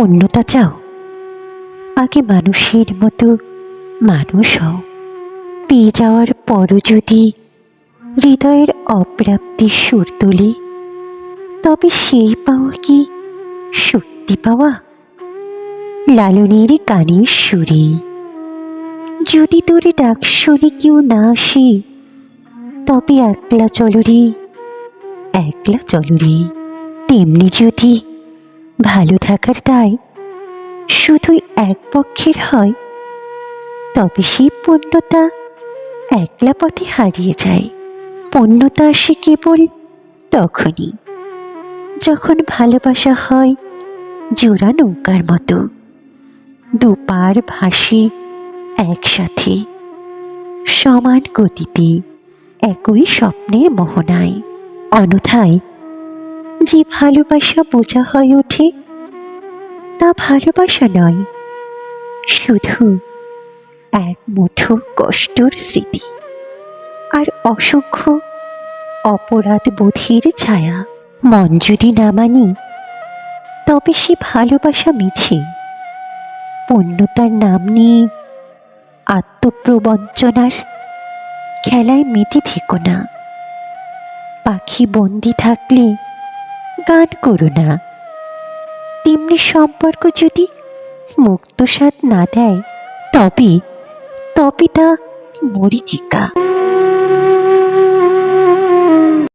পূর্ণতা চাও? আগে মানুষের মতো মানুষ হও। পেয়ে যাওয়ার পরও যদি হৃদয়ের অপ্রাপ্তির সুর তোলে, তবে সেই পাওয়া কি সত্যি পাওয়া? লালনের গানের সুরে যদি তোর ডাক শুনে কেউ না আসে, তবে একলা চলো রে, একলা চলো রে। তেমনি যদি ভালো থাকার দায় শুধুই এক পক্ষের হয়, তবে সেই পূর্ণতা একলা পথে হারিয়ে যায়। পূর্ণতা আসে কেবল তখনই যখন ভালোবাসা হয় জোড়া নৌকার মতো, দুপার ভাসে একসাথে, সমান গতিতে, একই স্বপ্নের মোহনায়। অন্যথায় যে ভালোবাসা বোঝা হয়ে ওঠে, তা ভালোবাসা নয়, শুধু এক মুঠো কষ্টর স্মৃতি আর অসংখ্য অপরাধ বোধের ছায়া। মন যদি না মানি, তবে সে ভালোবাসা মিছে। পূর্ণতার নাম নিয়ে আত্মপ্রবঞ্চনার খেলায় মেতে থেকো না। পাখি বন্দি থাকলে গান করো না। তেমনি সম্পর্ক যদি মুক্ত স্বাদ না দেয়, তবে তবে তা মরীচিকা।